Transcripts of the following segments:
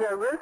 nervous.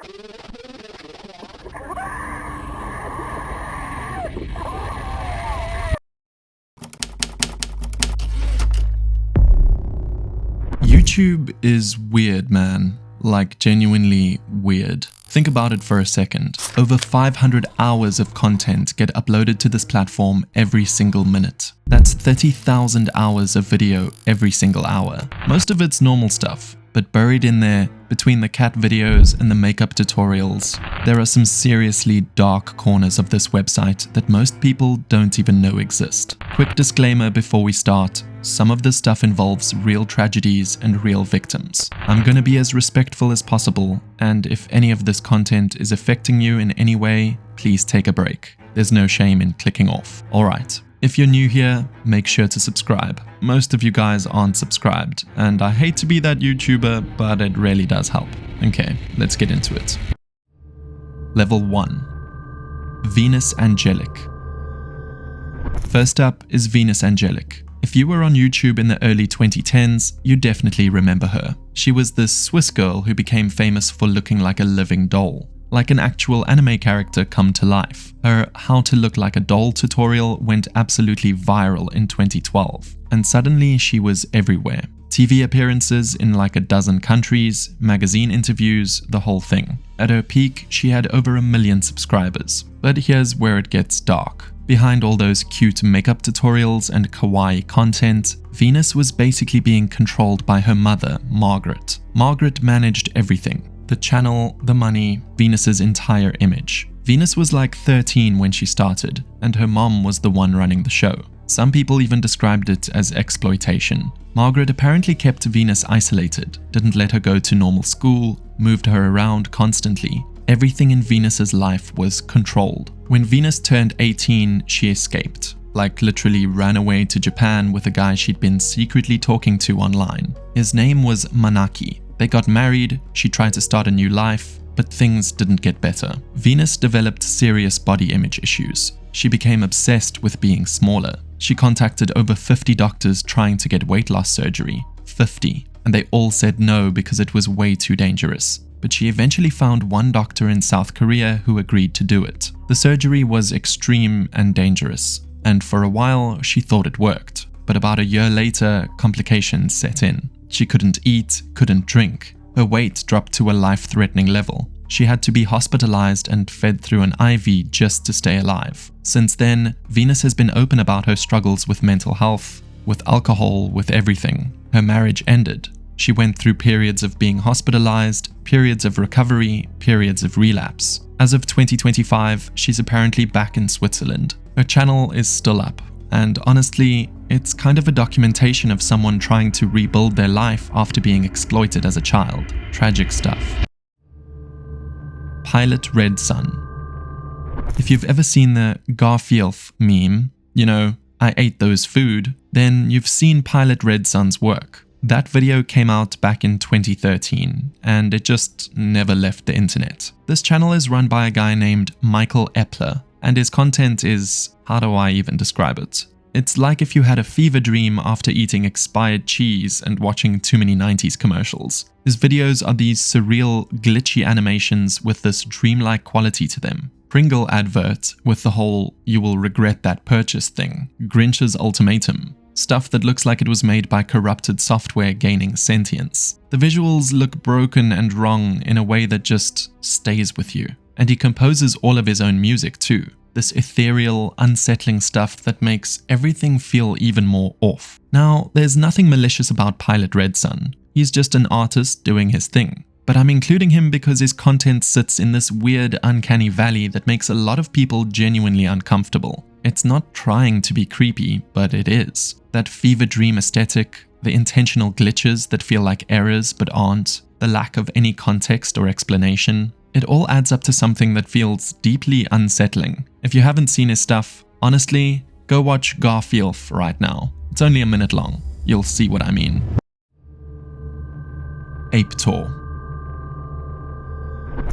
YouTube is weird, man. Like, genuinely weird. Think about it for a second. Over 500 hours of content get uploaded to this platform every single minute. That's 30,000 hours of video every single hour. Most of it's normal stuff, but buried in there, between the cat videos and the makeup tutorials, there are some seriously dark corners of this website that most people don't even know exist. Quick disclaimer before we start. Some of this stuff involves real tragedies and real victims. I'm gonna be as respectful as possible, and if any of this content is affecting you in any way, please take a break. There's no shame in clicking off. Alright, if you're new here, make sure to subscribe. Most of you guys aren't subscribed, and I hate to be that YouTuber, but it really does help. Okay, let's get into it. Level 1. Venus Angelic. First up is Venus Angelic. If you were on YouTube in the early 2010s, you definitely remember her. She was this Swiss girl who became famous for looking like a living doll, like an actual anime character come to life. Her How to Look Like a Doll tutorial went absolutely viral in 2012, and suddenly she was everywhere. TV appearances in like a dozen countries, magazine interviews, the whole thing. At her peak, she had over 1 million subscribers. But here's where it gets dark. Behind all those cute makeup tutorials and kawaii content, Venus was basically being controlled by her mother, Margaret. Margaret managed everything. The channel, the money, Venus's entire image. Venus was like 13 when she started, and her mom was the one running the show. Some people even described it as exploitation. Margaret apparently kept Venus isolated, didn't let her go to normal school, moved her around constantly. Everything in Venus's life was controlled. When Venus turned 18, she escaped. Like literally ran away to Japan with a guy she'd been secretly talking to online. His name was Manaki. They got married, she tried to start a new life, but things didn't get better. Venus developed serious body image issues. She became obsessed with being smaller. She contacted over 50 doctors trying to get weight loss surgery. 50. And they all said no because it was way too dangerous. But she eventually found one doctor in South Korea who agreed to do it. The surgery was extreme and dangerous, and for a while she thought it worked. But about a year later, complications set in. She couldn't eat, couldn't drink. Her weight dropped to a life-threatening level. She had to be hospitalized and fed through an IV just to stay alive. Since then, Venus has been open about her struggles with mental health, with alcohol, with everything. Her marriage ended. She went through periods of being hospitalized, periods of recovery, periods of relapse. As of 2025, she's apparently back in Switzerland. Her channel is still up, and honestly, it's kind of a documentation of someone trying to rebuild their life after being exploited as a child. Tragic stuff. PilotRedSun. If you've ever seen the Garfield meme, you know, I ate those food, then you've seen PilotRedSun's work. That video came out back in 2013, and it just never left the internet. This channel is run by a guy named Michael Epler, and his content is, how do I even describe it? It's like if you had a fever dream after eating expired cheese and watching too many 90s commercials. His videos are these surreal, glitchy animations with this dreamlike quality to them. Pringle advert with the whole "you will regret that purchase" thing. Grinch's ultimatum. Stuff that looks like it was made by corrupted software gaining sentience. The visuals look broken and wrong in a way that just stays with you. And he composes all of his own music too. This ethereal, unsettling stuff that makes everything feel even more off. Now, there's nothing malicious about PilotRedSun. He's just an artist doing his thing. But I'm including him because his content sits in this weird, uncanny valley that makes a lot of people genuinely uncomfortable. It's not trying to be creepy, but it is. That fever dream aesthetic, the intentional glitches that feel like errors but aren't, the lack of any context or explanation, it all adds up to something that feels deeply unsettling. If you haven't seen his stuff, honestly, go watch Garfield right now. It's only a minute long. You'll see what I mean. Apetor.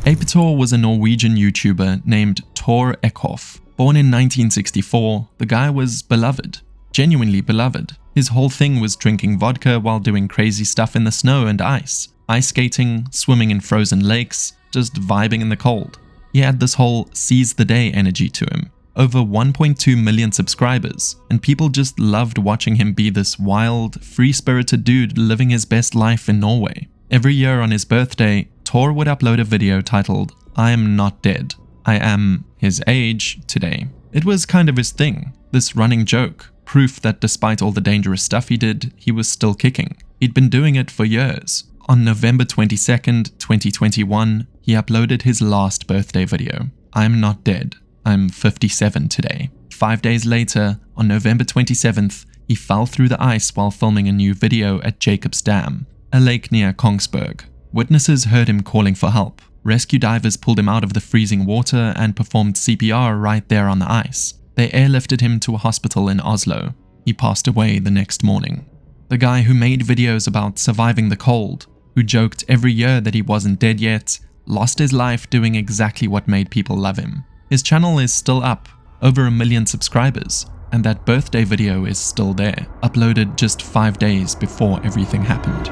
Apetor was a Norwegian YouTuber named Tor Eckhoff. Born in 1964, the guy was beloved. Genuinely beloved. His whole thing was drinking vodka while doing crazy stuff in the snow and ice. Ice skating, swimming in frozen lakes, just vibing in the cold. He had this whole seize the day energy to him. Over 1.2 million subscribers, and people just loved watching him be this wild, free-spirited dude living his best life in Norway. Every year on his birthday, Tor would upload a video titled, "I am not dead. I am his age today." It was kind of his thing, this running joke, proof that despite all the dangerous stuff he did, he was still kicking. He'd been doing it for years. On November 22nd, 2021, he uploaded his last birthday video. "I'm not dead. I'm 57 today." 5 days later, on November 27th, he fell through the ice while filming a new video at Jacob's Dam, a lake near Kongsberg. Witnesses heard him calling for help. Rescue divers pulled him out of the freezing water and performed CPR right there on the ice. They airlifted him to a hospital in Oslo. He passed away the next morning. The guy who made videos about surviving the cold, who joked every year that he wasn't dead yet, lost his life doing exactly what made people love him. His channel is still up, over 1 million subscribers, and that birthday video is still there, uploaded just 5 days before everything happened.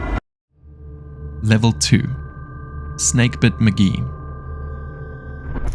Level 2. Snakebit McGee.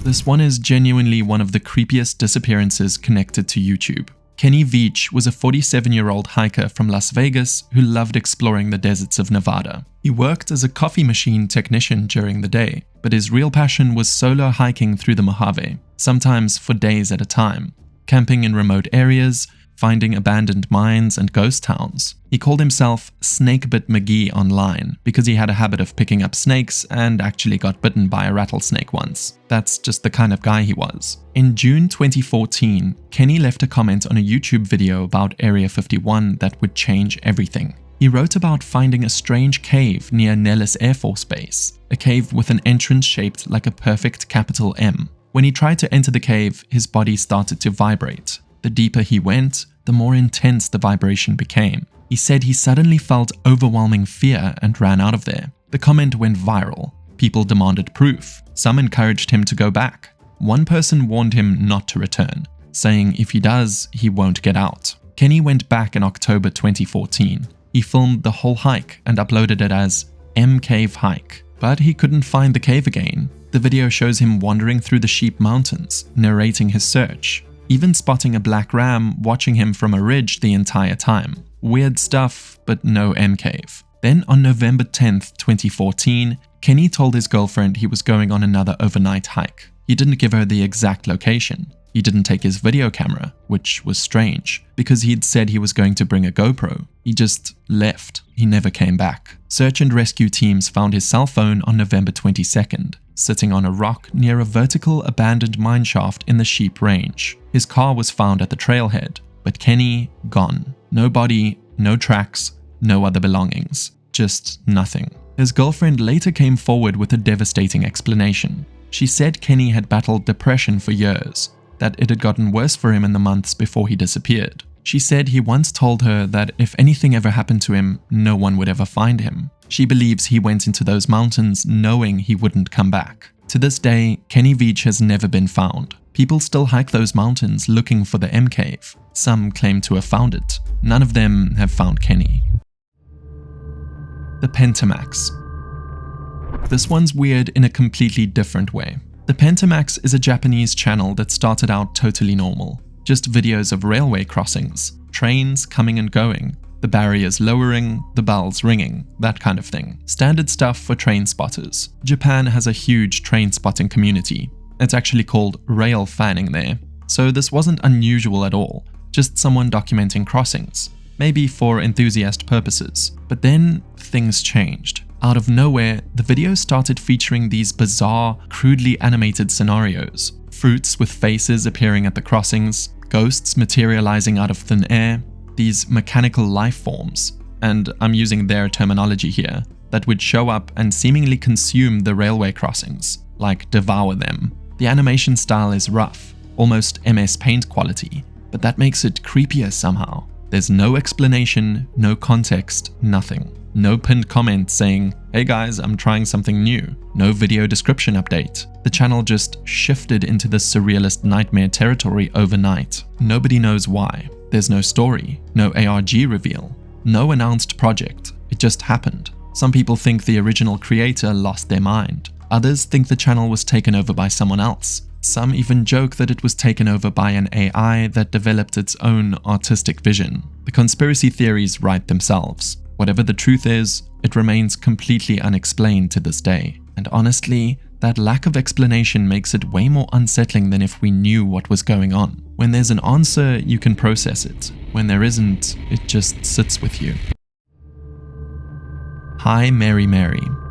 This one is genuinely one of the creepiest disappearances connected to YouTube. Kenny Veach was a 47-year-old hiker from Las Vegas who loved exploring the deserts of Nevada. He worked as a coffee machine technician during the day, but his real passion was solo hiking through the Mojave, sometimes for days at a time, camping in remote areas, finding abandoned mines and ghost towns. He called himself Snakebit McGee online because he had a habit of picking up snakes and actually got bitten by a rattlesnake once. That's just the kind of guy he was. In June 2014, Kenny left a comment on a YouTube video about Area 51 that would change everything. He wrote about finding a strange cave near Nellis Air Force Base, a cave with an entrance shaped like a perfect capital M. When he tried to enter the cave, his body started to vibrate. The deeper he went, the more intense the vibration became. He said he suddenly felt overwhelming fear and ran out of there. The comment went viral. People demanded proof. Some encouraged him to go back. One person warned him not to return, saying if he does, he won't get out. Kenny went back in October 2014. He filmed the whole hike and uploaded it as M Cave Hike, but he couldn't find the cave again. The video shows him wandering through the Sheep Mountains, narrating his search, even spotting a black ram watching him from a ridge the entire time. Weird stuff, but no M cave. Then on November 10th, 2014, Kenny told his girlfriend he was going on another overnight hike. He didn't give her the exact location. He didn't take his video camera, which was strange, because he'd said he was going to bring a GoPro. He just left. He never came back. Search and rescue teams found his cell phone on November 22nd, sitting on a rock near a vertical abandoned mine shaft in the Sheep Range. His car was found at the trailhead, but Kenny gone. No body, no tracks, no other belongings. Just nothing. His girlfriend later came forward with a devastating explanation. She said Kenny had battled depression for years, that it had gotten worse for him in the months before he disappeared. She said he once told her that if anything ever happened to him, no one would ever find him. She believes he went into those mountains knowing he wouldn't come back. To this day, Kenny Veach has never been found. People still hike those mountains looking for the M Cave. Some claim to have found it. None of them have found Kenny. The Pentamax. This one's weird in a completely different way. The Pentamax is a Japanese channel that started out totally normal. Just videos of railway crossings, trains coming and going, the barriers lowering, the bells ringing, that kind of thing. Standard stuff for train spotters. Japan has a huge train spotting community. It's actually called rail fanning there. So this wasn't unusual at all, just someone documenting crossings, maybe for enthusiast purposes. But then things changed. Out of nowhere, the videos started featuring these bizarre, crudely animated scenarios. Fruits with faces appearing at the crossings, ghosts materializing out of thin air, these mechanical life forms, and I'm using their terminology here, that would show up and seemingly consume the railway crossings, like devour them. The animation style is rough, almost MS Paint quality, but that makes it creepier somehow. There's no explanation, no context, nothing. No pinned comment saying, "Hey guys, I'm trying something new." No video description update. The channel just shifted into the surrealist nightmare territory overnight. Nobody knows why. There's no story, no ARG reveal, no announced project. It just happened. Some people think the original creator lost their mind. Others think the channel was taken over by someone else. Some even joke that it was taken over by an AI that developed its own artistic vision. The conspiracy theories write themselves. Whatever the truth is, it remains completely unexplained to this day. And honestly, that lack of explanation makes it way more unsettling than if we knew what was going on. When there's an answer, you can process it. When there isn't, it just sits with you. HiImMaryMary.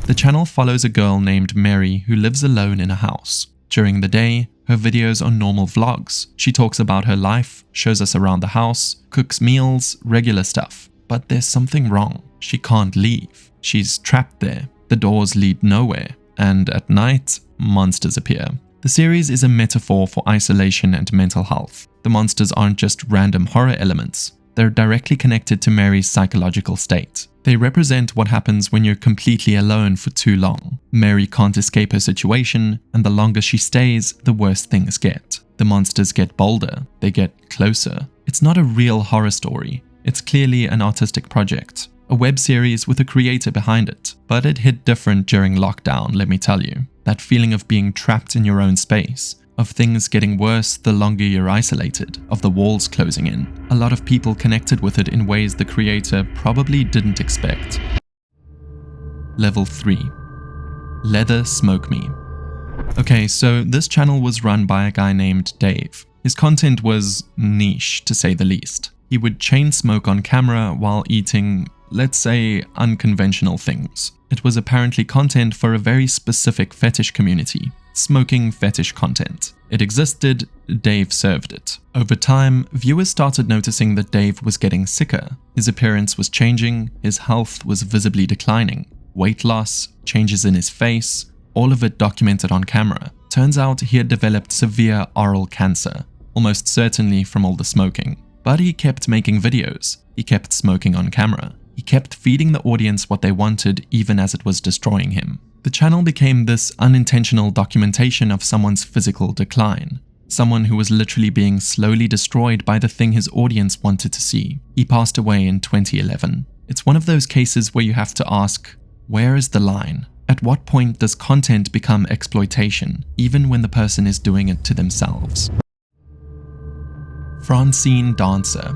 The channel follows a girl named Mary who lives alone in a house. During the day, her videos are normal vlogs. She talks about her life, shows us around the house, cooks meals, regular stuff. But there's something wrong. She can't leave. She's trapped there. The doors lead nowhere. And at night, monsters appear. The series is a metaphor for isolation and mental health. The monsters aren't just random horror elements. They're directly connected to Mary's psychological state. They represent what happens when you're completely alone for too long. Mary can't escape her situation, and the longer she stays, the worse things get. The monsters get bolder, they get closer. It's not a real horror story. It's clearly an artistic project, a web series with a creator behind it. But it hit different during lockdown, let me tell you. That feeling of being trapped in your own space, of things getting worse the longer you're isolated, of the walls closing in. A lot of people connected with it in ways the creator probably didn't expect. Level 3. LeatherSmokeMe. Okay, so this channel was run by a guy named Dave. His content was niche, to say the least. He would chain smoke on camera while eating, let's say, unconventional things. It was apparently content for a very specific fetish community. Smoking fetish content. It existed, Dave served it. Over time, viewers started noticing that Dave was getting sicker. His appearance was changing, his health was visibly declining. Weight loss, changes in his face, all of it documented on camera. Turns out he had developed severe oral cancer, almost certainly from all the smoking. But he kept making videos, he kept smoking on camera. He kept feeding the audience what they wanted even as it was destroying him. The channel became this unintentional documentation of someone's physical decline. Someone who was literally being slowly destroyed by the thing his audience wanted to see. He passed away in 2011. It's one of those cases where you have to ask, where is the line? At what point does content become exploitation, even when the person is doing it to themselves? Francine Dancer.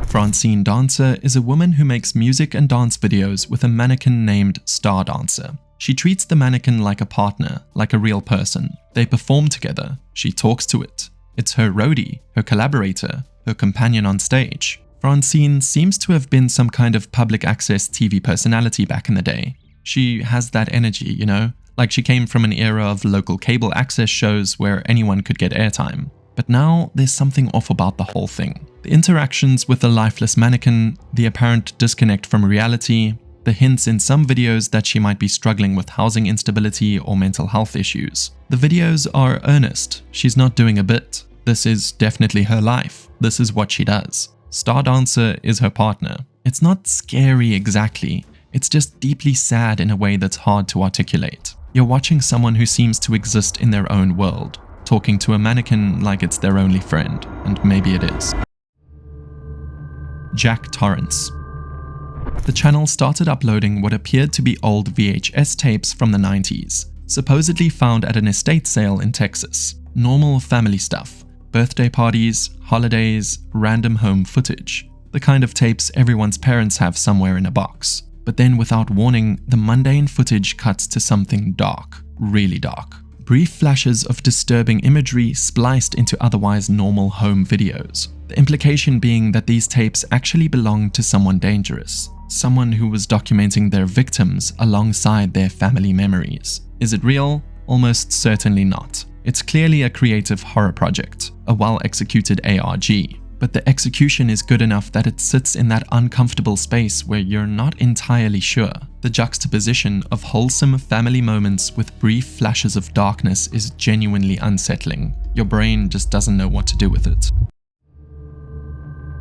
Francine Dancer is a woman who makes music and dance videos with a mannequin named Star Dancer. She treats the mannequin like a partner, like a real person. They perform together. She talks to it. It's her roadie, her collaborator, her companion on stage. Francine seems to have been some kind of public access TV personality back in the day. She has that energy, you know? Like she came from an era of local cable access shows where anyone could get airtime. But now there's something off about the whole thing. The interactions with the lifeless mannequin, the apparent disconnect from reality, the hints in some videos that she might be struggling with housing instability or mental health issues. The videos are earnest. She's not doing a bit. This is definitely her life. This is what she does. Star Dancer is her partner. It's not scary exactly. It's just deeply sad in a way that's hard to articulate. You're watching someone who seems to exist in their own world, talking to a mannequin like it's their only friend, and maybe it is. Jack Torrance. The channel started uploading what appeared to be old VHS tapes from the 90s, supposedly found at an estate sale in Texas. Normal family stuff, birthday parties, holidays, random home footage. The kind of tapes everyone's parents have somewhere in a box. But then without warning, the mundane footage cuts to something dark, really dark. Brief flashes of disturbing imagery spliced into otherwise normal home videos. The implication being that these tapes actually belonged to someone dangerous. Someone who was documenting their victims alongside their family memories. Is it real? Almost certainly not. It's clearly a creative horror project, a well-executed ARG. But the execution is good enough that it sits in that uncomfortable space where you're not entirely sure. The juxtaposition of wholesome family moments with brief flashes of darkness is genuinely unsettling. Your brain just doesn't know what to do with it.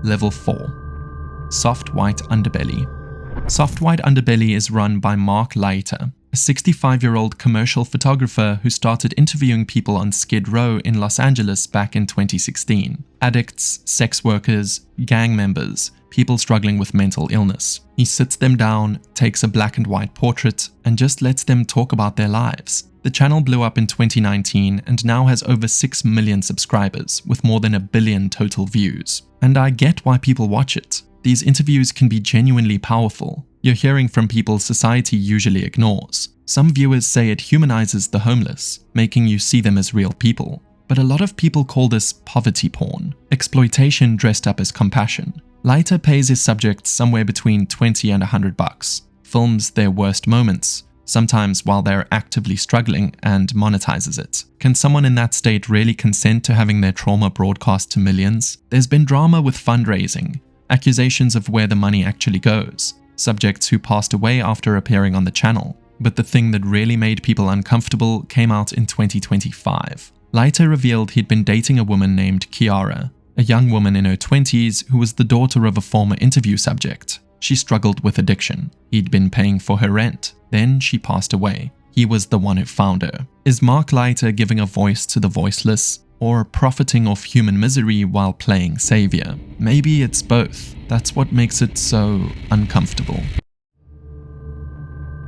Level 4. Soft White Underbelly. Soft White Underbelly is run by Mark Leiter, a 65-year-old commercial photographer who started interviewing people on Skid Row in Los Angeles back in 2016. Addicts, sex workers, gang members, people struggling with mental illness. He sits them down, takes a black and white portrait, and just lets them talk about their lives. The channel blew up in 2019 and now has over 6 million subscribers with more than 1 billion total views. And I get why people watch it. These interviews can be genuinely powerful. You're hearing from people society usually ignores. Some viewers say it humanizes the homeless, making you see them as real people. But a lot of people call this poverty porn, exploitation dressed up as compassion. Leiter pays his subjects somewhere between $20 and $100, films their worst moments, sometimes while they're actively struggling, and monetizes it. Can someone in that state really consent to having their trauma broadcast to millions? There's been drama with fundraising, accusations of where the money actually goes, subjects who passed away after appearing on the channel. But the thing that really made people uncomfortable came out in 2025. Leiter revealed he'd been dating a woman named Kiara, a young woman in her 20s who was the daughter of a former interview subject. She struggled with addiction. He'd been paying for her rent. Then she passed away. He was the one who found her. Is Mark Leiter giving a voice to the voiceless, or profiting off human misery while playing savior? Maybe it's both. That's what makes it so uncomfortable.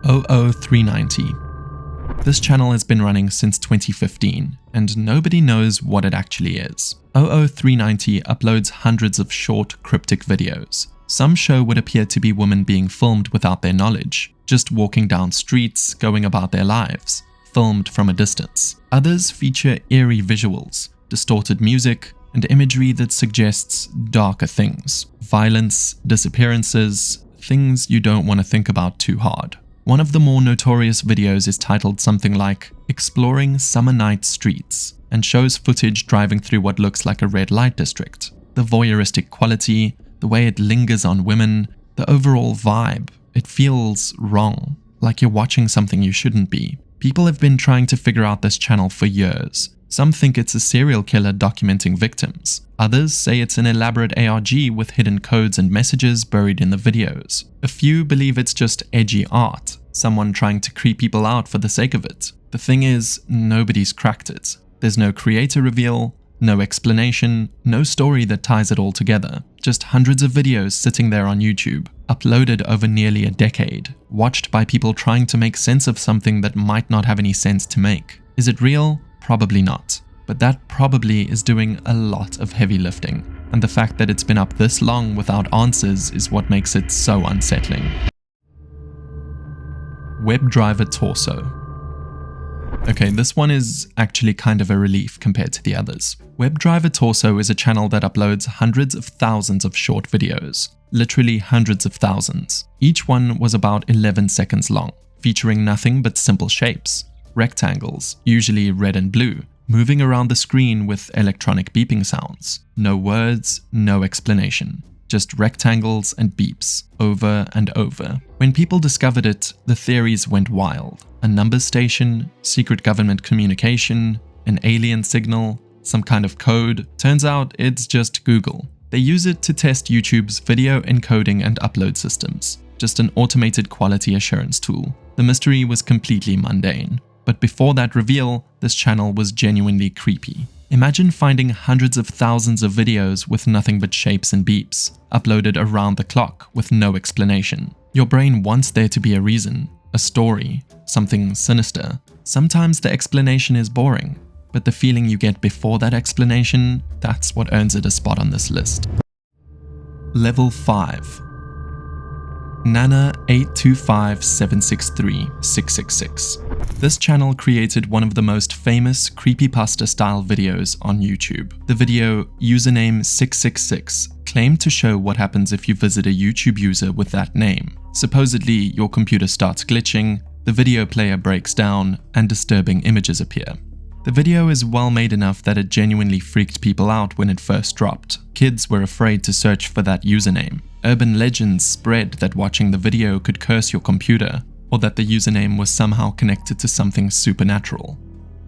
00390. This channel has been running since 2015, and nobody knows what it actually is. 00390 uploads hundreds of short, cryptic videos. Some show what appear to be women being filmed without their knowledge, just walking down streets, going about their lives, filmed from a distance. Others feature eerie visuals, distorted music, and imagery that suggests darker things. Violence, disappearances, things you don't want to think about too hard. One of the more notorious videos is titled something like Exploring Summer Night Streets, and shows footage driving through what looks like a red light district. The voyeuristic quality, the way it lingers on women, the overall vibe, it feels wrong, like you're watching something you shouldn't be. People have been trying to figure out this channel for years. Some think it's a serial killer documenting victims. Others say it's an elaborate ARG with hidden codes and messages buried in the videos. A few believe it's just edgy art, someone trying to creep people out for the sake of it. The thing is, nobody's cracked it. There's no creator reveal, no explanation, no story that ties it all together. Just hundreds of videos sitting there on YouTube, uploaded over nearly a decade, watched by people trying to make sense of something that might not have any sense to make. Is it real? Probably not. But that probably is doing a lot of heavy lifting. And the fact that it's been up this long without answers is what makes it so unsettling. Webdriver Torso. Okay, this one is actually kind of a relief compared to the others. Webdriver Torso is a channel that uploads hundreds of thousands of short videos. Literally hundreds of thousands. Each one was about 11 seconds long, featuring nothing but simple shapes. Rectangles, usually red and blue, moving around the screen with electronic beeping sounds. No words, no explanation. Just rectangles and beeps, over and over. When people discovered it, the theories went wild. A numbers station, secret government communication, an alien signal, some kind of code. Turns out it's just Google. They use it to test YouTube's video encoding and upload systems. Just an automated quality assurance tool. The mystery was completely mundane. But before that reveal, this channel was genuinely creepy. Imagine finding hundreds of thousands of videos with nothing but shapes and beeps, uploaded around the clock with no explanation. Your brain wants there to be a reason, a story, something sinister. Sometimes the explanation is boring, but the feeling you get before that explanation, that's what earns it a spot on this list. Level 5. Nana 825763666. This channel created one of the most famous creepypasta-style videos on YouTube. The video, username 666, claimed to show what happens if you visit a YouTube user with that name. Supposedly, your computer starts glitching, the video player breaks down, and disturbing images appear. The video is well made enough that it genuinely freaked people out when it first dropped. Kids were afraid to search for that username. Urban legends spread that watching the video could curse your computer, or that the username was somehow connected to something supernatural.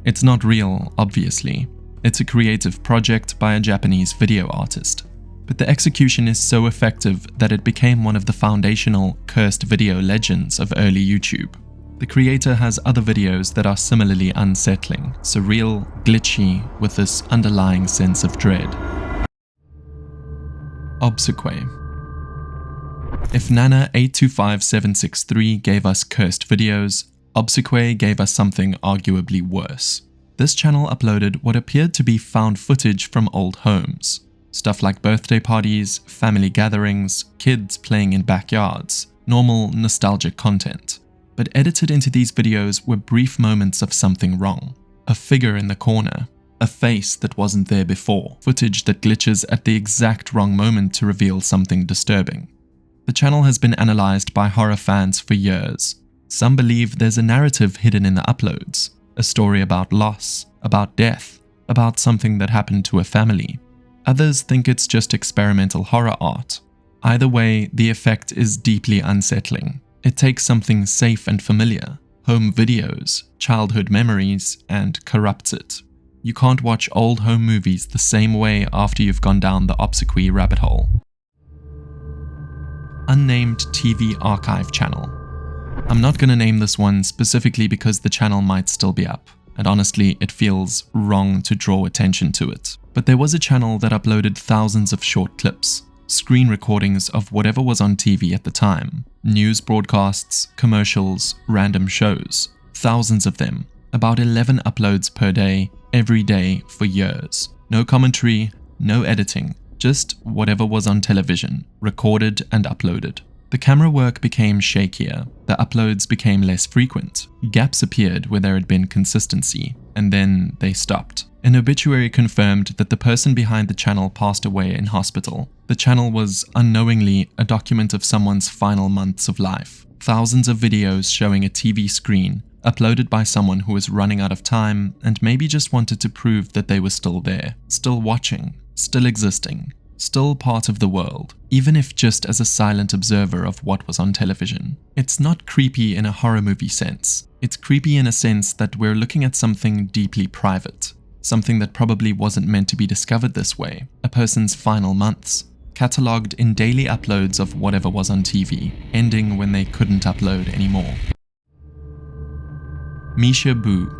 It's not real, obviously. It's a creative project by a Japanese video artist. But the execution is so effective that it became one of the foundational cursed video legends of early YouTube. The creator has other videos that are similarly unsettling, surreal, glitchy, with this underlying sense of dread. Obscquay. If Nana825763 gave us cursed videos, Obscquay gave us something arguably worse. This channel uploaded what appeared to be found footage from old homes. Stuff like birthday parties, family gatherings, kids playing in backyards, normal nostalgic content. But edited into these videos were brief moments of something wrong. A figure in the corner, a face that wasn't there before, footage that glitches at the exact wrong moment to reveal something disturbing. The channel has been analyzed by horror fans for years. Some believe there's a narrative hidden in the uploads, a story about loss, about death, about something that happened to a family. Others think it's just experimental horror art. Either way, the effect is deeply unsettling. It takes something safe and familiar, home videos, childhood memories, and corrupts it. You can't watch old home movies the same way after you've gone down the Obscquay rabbit hole. Unnamed TV Archive Channel. I'm not gonna name this one specifically because the channel might still be up, and honestly it feels wrong to draw attention to it. But there was a channel that uploaded thousands of short clips, screen recordings of whatever was on TV at the time, news broadcasts, commercials, random shows, thousands of them, about 11 uploads per day, every day for years. No commentary, no editing, just whatever was on television, recorded and uploaded. The camera work became shakier, the uploads became less frequent, gaps appeared where there had been consistency, and then they stopped. An obituary confirmed that the person behind the channel passed away in hospital. The channel was unknowingly a document of someone's final months of life. Thousands of videos showing a TV screen, uploaded by someone who was running out of time and maybe just wanted to prove that they were still there, still watching, still existing, still part of the world, even if just as a silent observer of what was on television. It's not creepy in a horror movie sense. It's creepy in a sense that we're looking at something deeply private, something that probably wasn't meant to be discovered this way, a person's final months, catalogued in daily uploads of whatever was on TV, ending when they couldn't upload anymore. Misha Buu.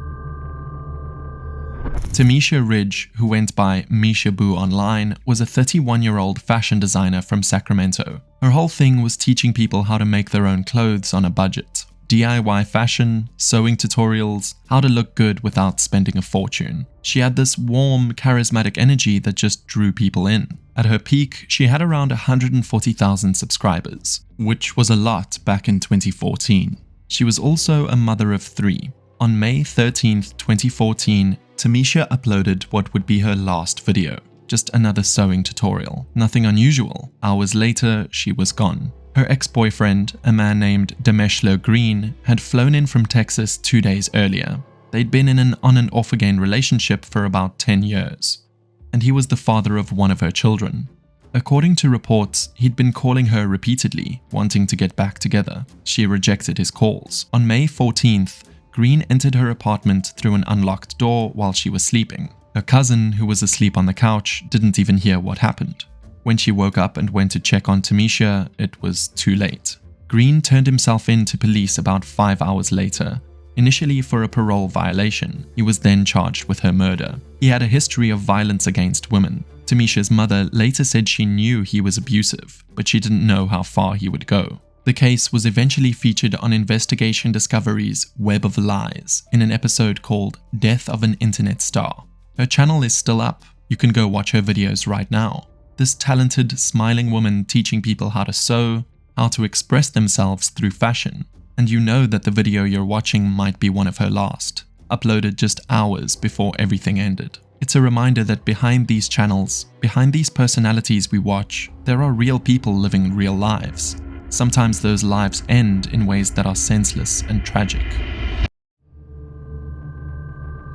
Tamisha Ridge, who went by Misha Buu online, was a 31-year-old fashion designer from Sacramento. Her whole thing was teaching people how to make their own clothes on a budget. DIY fashion, sewing tutorials, how to look good without spending a fortune. She had this warm, charismatic energy that just drew people in. At her peak, she had around 140,000 subscribers, which was a lot back in 2014. She was also a mother of 3. On May 13th, 2014, Tamisha uploaded what would be her last video. Just another sewing tutorial. Nothing unusual. Hours later, she was gone. Her ex-boyfriend, a man named Demeshlo Green, had flown in from Texas 2 days earlier. They'd been in an on and off again relationship for about 10 years. And he was the father of one of her children. According to reports, he'd been calling her repeatedly, wanting to get back together. She rejected his calls. On May 14th, Green entered her apartment through an unlocked door while she was sleeping. Her cousin, who was asleep on the couch, didn't even hear what happened. When she woke up and went to check on Tamisha, it was too late. Green turned himself in to police about 5 hours later, initially for a parole violation. He was then charged with her murder. He had a history of violence against women. Tamisha's mother later said she knew he was abusive, but she didn't know how far he would go. The case was eventually featured on Investigation Discovery's Web of Lies in an episode called Death of an Internet Star. Her channel is still up. You can go watch her videos right now. This talented, smiling woman teaching people how to sew, how to express themselves through fashion. And you know that the video you're watching might be one of her last, uploaded just hours before everything ended. It's a reminder that behind these channels, behind these personalities we watch, there are real people living real lives. Sometimes those lives end in ways that are senseless and tragic.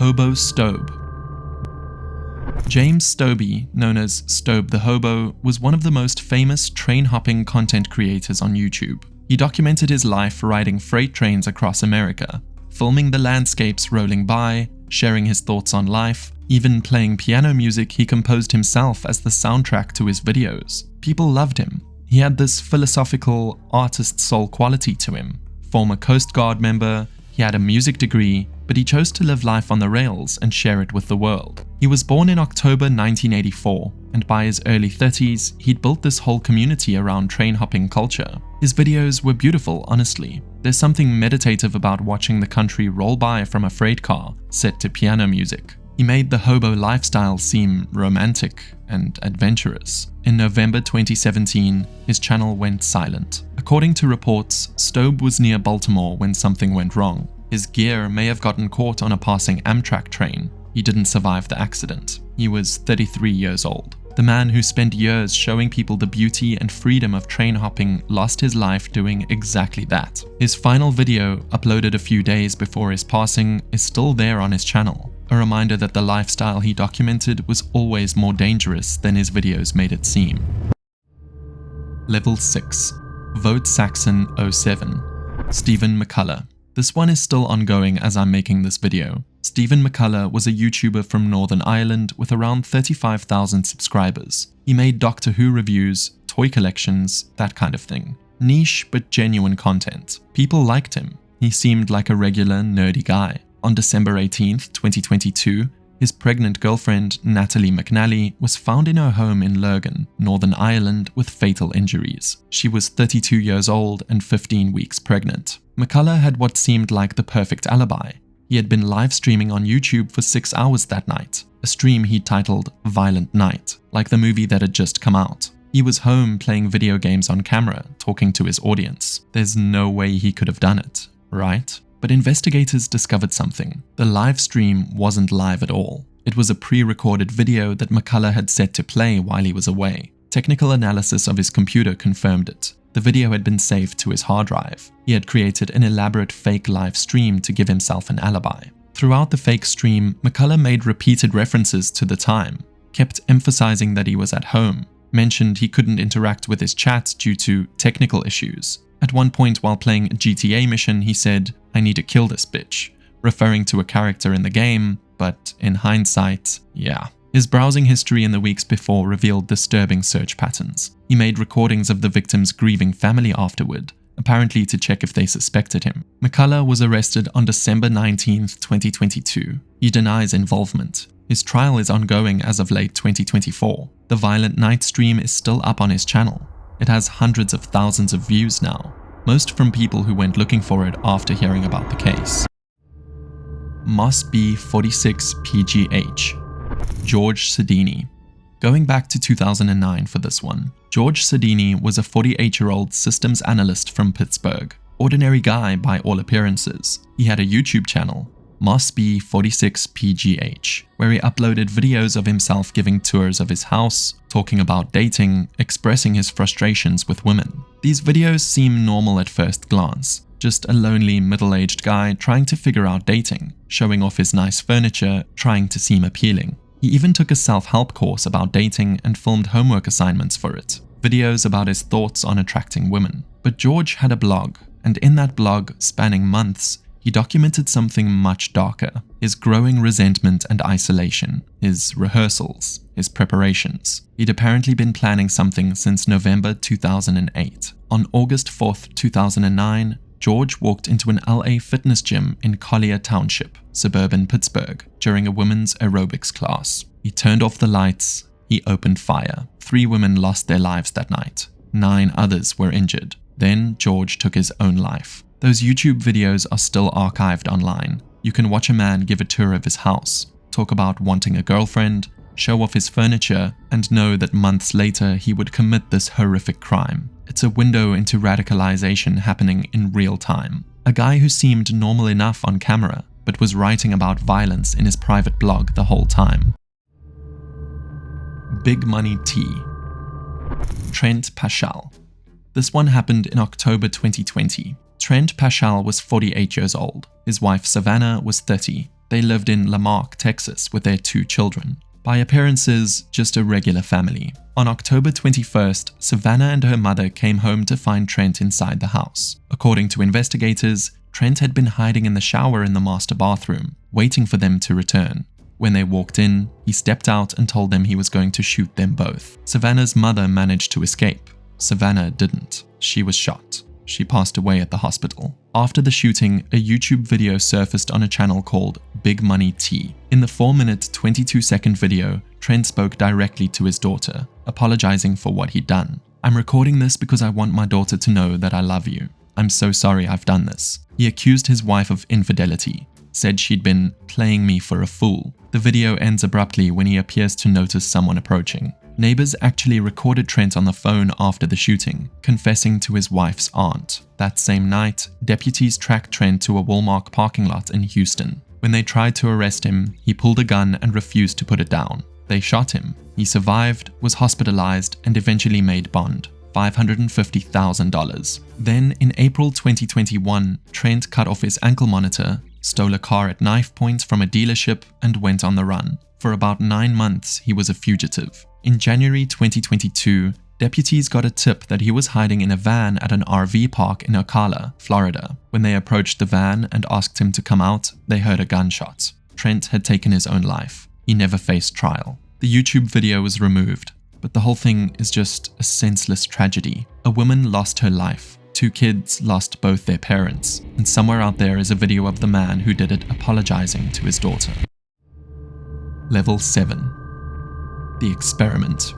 Hobo Stobe. James Stobe, known as Stobe the Hobo, was one of the most famous train-hopping content creators on YouTube. He documented his life riding freight trains across America, filming the landscapes rolling by, sharing his thoughts on life, even playing piano music he composed himself as the soundtrack to his videos. People loved him. He had this philosophical, artist soul quality to him. Former Coast Guard member, He had a music degree, but he chose to live life on the rails and share it with the world. He was born in October 1984, and by his early 30s, he'd built this whole community around train hopping culture. His videos were beautiful, honestly. There's something meditative about watching the country roll by from a freight car set to piano music. He made the hobo lifestyle seem romantic and adventurous. In November 2017, his channel went silent. According to reports, Stobe was near Baltimore when something went wrong. His gear may have gotten caught on a passing Amtrak train. He didn't survive the accident. He was 33 years old. The man who spent years showing people the beauty and freedom of train hopping lost his life doing exactly that. His final video, uploaded a few days before his passing, is still there on his channel. A reminder that the lifestyle he documented was always more dangerous than his videos made it seem. Level 6. Votesaxon07. Stephen McCullough. This one is still ongoing as I'm making this video. Stephen McCullough was a YouTuber from Northern Ireland with around 35,000 subscribers. He made Doctor Who reviews, toy collections, that kind of thing. Niche but genuine content. People liked him. He seemed like a regular, nerdy guy. On December 18th, 2022, his pregnant girlfriend, Natalie McNally, was found in her home in Lurgan, Northern Ireland, with fatal injuries. She was 32 years old and 15 weeks pregnant. McCullough had what seemed like the perfect alibi. He had been live streaming on YouTube for 6 hours that night, a stream he titled Violent Night, like the movie that had just come out. He was home playing video games on camera, talking to his audience. There's no way he could have done it, right? But investigators discovered something. The live stream wasn't live at all. It was a pre-recorded video that McCullough had set to play while he was away. Technical analysis of his computer confirmed it. The video had been saved to his hard drive. He had created an elaborate fake live stream to give himself an alibi. Throughout the fake stream, McCullough made repeated references to the time, kept emphasizing that he was at home, mentioned he couldn't interact with his chat due to technical issues. At one point while playing a GTA mission, he said, "I need to kill this bitch," referring to a character in the game, but in hindsight, yeah. His browsing history in the weeks before revealed disturbing search patterns. He made recordings of the victim's grieving family afterward, apparently to check if they suspected him. McCullough was arrested on December 19th, 2022. He denies involvement. His trial is ongoing as of late 2024. The Violent Night stream is still up on his channel. It has hundreds of thousands of views now, most from people who went looking for it after hearing about the case. MossB46PGH. George Sedini. Going back to 2009 for this one. George Sedini was a 48-year-old systems analyst from Pittsburgh. Ordinary guy by all appearances. He had a YouTube channel, MossB46PGH, where he uploaded videos of himself giving tours of his house, talking about dating, expressing his frustrations with women. These videos seem normal at first glance. Just a lonely middle-aged guy trying to figure out dating, showing off his nice furniture, trying to seem appealing. He even took a self-help course about dating and filmed homework assignments for it. Videos about his thoughts on attracting women. But George had a blog, and in that blog, spanning months, he documented something much darker. His growing resentment and isolation, his rehearsals, his preparations. He'd apparently been planning something since November 2008. On August 4th, 2009, George walked into an LA fitness gym in Collier Township, suburban Pittsburgh, during a women's aerobics class. He turned off the lights. He opened fire. 3 women lost their lives that night. 9 others were injured. Then George took his own life. Those YouTube videos are still archived online. You can watch a man give a tour of his house, talk about wanting a girlfriend, show off his furniture, and know that months later he would commit this horrific crime. It's a window into radicalization happening in real time. A guy who seemed normal enough on camera, but was writing about violence in his private blog the whole time. Big Money T. Trent Paschal. This one happened in October 2020. Trent Paschal was 48 years old. His wife Savannah was 30. They lived in Lamarck, Texas with their 2 children. By appearances, just a regular family. On October 21st, Savannah and her mother came home to find Trent inside the house. According to investigators, Trent had been hiding in the shower in the master bathroom, waiting for them to return. When they walked in, he stepped out and told them he was going to shoot them both. Savannah's mother managed to escape. Savannah didn't. She was shot. She passed away at the hospital. After the shooting, a YouTube video surfaced on a channel called Big Money T. In the 4-minute, 22-second video, Trent spoke directly to his daughter, apologizing for what he'd done. "I'm recording this because I want my daughter to know that I love you. I'm so sorry I've done this." He accused his wife of infidelity, said she'd been playing me for a fool. The video ends abruptly when he appears to notice someone approaching. Neighbors actually recorded Trent on the phone after the shooting, confessing to his wife's aunt. That same night, deputies tracked Trent to a Walmart parking lot in Houston. When they tried to arrest him, he pulled a gun and refused to put it down. They shot him. He survived, was hospitalized, and eventually made bond, $550,000. Then, in April 2021, Trent cut off his ankle monitor, stole a car at knife point from a dealership, and went on the run. For about 9 months, he was a fugitive. In January 2022, deputies got a tip that he was hiding in a van at an RV park in Ocala, Florida. When they approached the van and asked him to come out, they heard a gunshot. Trent had taken his own life. He never faced trial. The YouTube video was removed, but the whole thing is just a senseless tragedy. A woman lost her life. 2 kids lost both their parents. And somewhere out there is a video of the man who did it apologizing to his daughter. Level 7. The Experiment.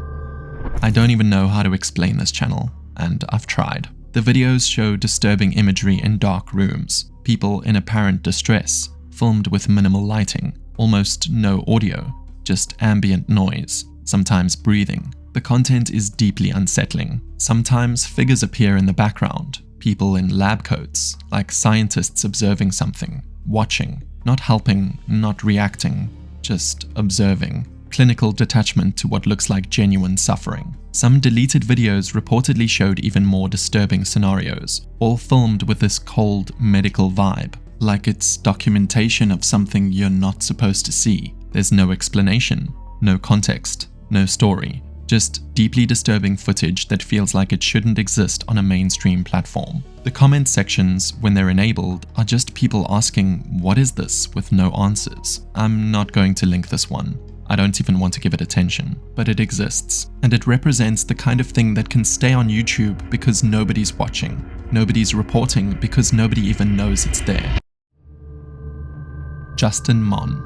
I don't even know how to explain this channel, and I've tried. The videos show disturbing imagery in dark rooms, people in apparent distress, filmed with minimal lighting, almost no audio, just ambient noise, sometimes breathing. The content is deeply unsettling. Sometimes figures appear in the background, people in lab coats, like scientists observing something, watching, not helping, not reacting, just observing. Clinical detachment to what looks like genuine suffering. Some deleted videos reportedly showed even more disturbing scenarios, all filmed with this cold medical vibe, like it's documentation of something you're not supposed to see. There's no explanation, no context, no story, just deeply disturbing footage that feels like it shouldn't exist on a mainstream platform. The comment sections, when they're enabled, are just people asking, "What is this?" with no answers. I'm not going to link this one. I don't even want to give it attention, but it exists, and it represents the kind of thing that can stay on YouTube because nobody's watching, nobody's reporting because nobody even knows it's there. Justin Mann.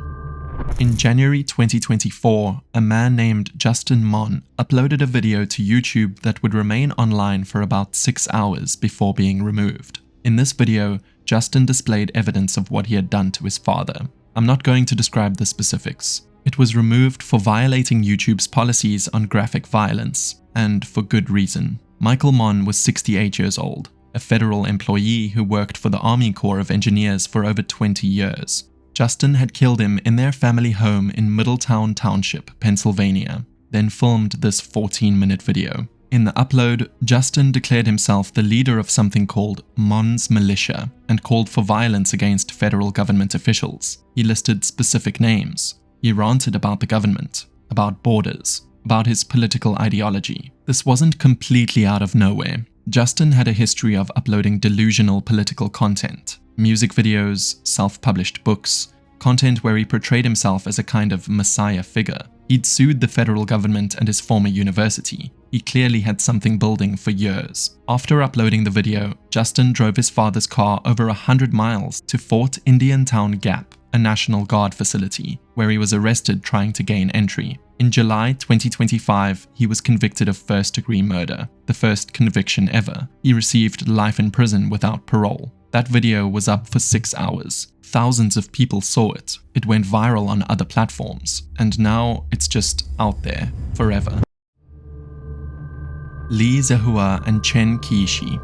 In January 2024, a man named Justin Mann uploaded a video to YouTube that would remain online for about 6 hours before being removed. In this video, Justin displayed evidence of what he had done to his father. I'm not going to describe the specifics. It was removed for violating YouTube's policies on graphic violence, and for good reason. Michael Mann was 68 years old, a federal employee who worked for the Army Corps of Engineers for over 20 years. Justin had killed him in their family home in Middletown Township, Pennsylvania, then filmed this 14-minute video. In the upload, Justin declared himself the leader of something called Mann's Militia and called for violence against federal government officials. He listed specific names. He ranted about the government, about borders, about his political ideology. This wasn't completely out of nowhere. Justin had a history of uploading delusional political content, music videos, self-published books, content where he portrayed himself as a kind of messiah figure. He'd sued the federal government and his former university. He clearly had something building for years. After uploading the video, Justin drove his father's car over 100 miles to Fort Indiantown Gap, a National Guard facility, where he was arrested trying to gain entry. In July 2025, he was convicted of first-degree murder, the first conviction ever. He received life in prison without parole. That video was up for 6 hours. Thousands of people saw it. It went viral on other platforms, and now it's just out there, forever. Li Zihua and Chen Qishi.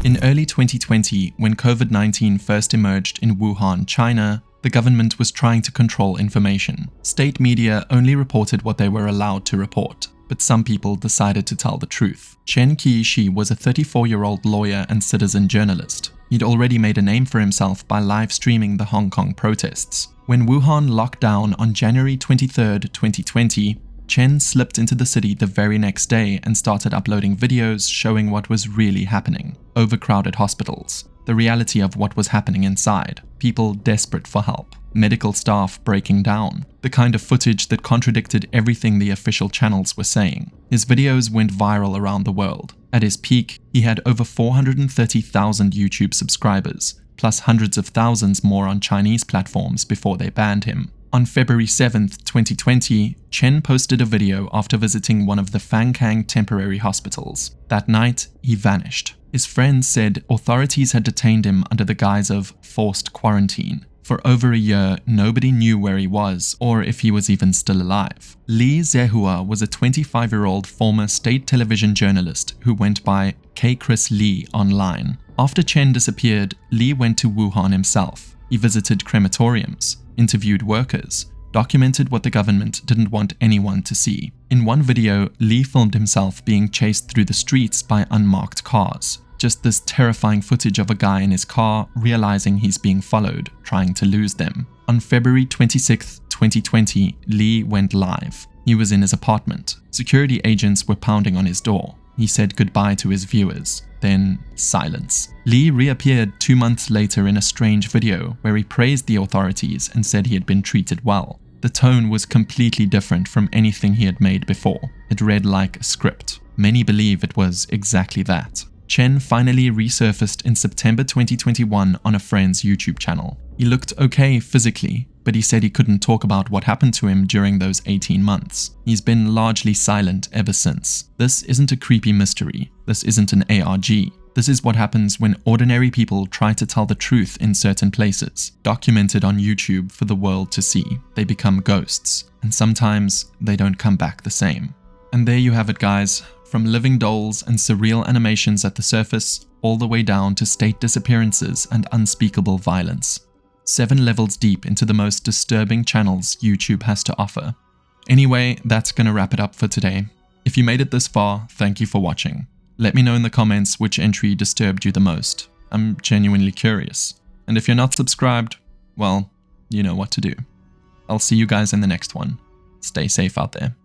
In early 2020, when COVID-19 first emerged in Wuhan, China, the government was trying to control information. State media only reported what they were allowed to report, but some people decided to tell the truth. Chen Qishi was a 34-year-old lawyer and citizen journalist. He'd already made a name for himself by live streaming the Hong Kong protests. When Wuhan locked down on January 23, 2020, Chen slipped into the city the very next day and started uploading videos showing what was really happening. Overcrowded hospitals, the reality of what was happening inside, people desperate for help, medical staff breaking down, the kind of footage that contradicted everything the official channels were saying. His videos went viral around the world. At his peak, he had over 430,000 YouTube subscribers, plus hundreds of thousands more on Chinese platforms before they banned him. On February 7th, 2020, Chen posted a video after visiting one of the Fangkang temporary hospitals. That night, he vanished. His friends said authorities had detained him under the guise of forced quarantine. For over a year, nobody knew where he was or if he was even still alive. Li Zehua was a 25-year-old former state television journalist who went by K. Chris Li online. After Chen disappeared, Li went to Wuhan himself. He visited crematoriums, interviewed workers, documented what the government didn't want anyone to see. In one video, Li filmed himself being chased through the streets by unmarked cars. Just this terrifying footage of a guy in his car realizing he's being followed, trying to lose them. On February 26, 2020, Li went live. He was in his apartment. Security agents were pounding on his door. He said goodbye to his viewers. Then silence. Li reappeared 2 months later in a strange video where he praised the authorities and said he had been treated well. The tone was completely different from anything he had made before. It read like a script. Many believe it was exactly that. Chen finally resurfaced in September 2021 on a friend's YouTube channel. He looked okay physically, but he said he couldn't talk about what happened to him during those 18 months. He's been largely silent ever since. This isn't a creepy mystery. This isn't an ARG. This is what happens when ordinary people try to tell the truth in certain places, documented on YouTube for the world to see. They become ghosts, and sometimes they don't come back the same. And there you have it, guys. From living dolls and surreal animations at the surface, all the way down to state disappearances and unspeakable violence. 7 levels deep into the most disturbing channels YouTube has to offer. Anyway, that's gonna wrap it up for today. If you made it this far, thank you for watching. Let me know in the comments which entry disturbed you the most. I'm genuinely curious. And if you're not subscribed, well, you know what to do. I'll see you guys in the next one. Stay safe out there.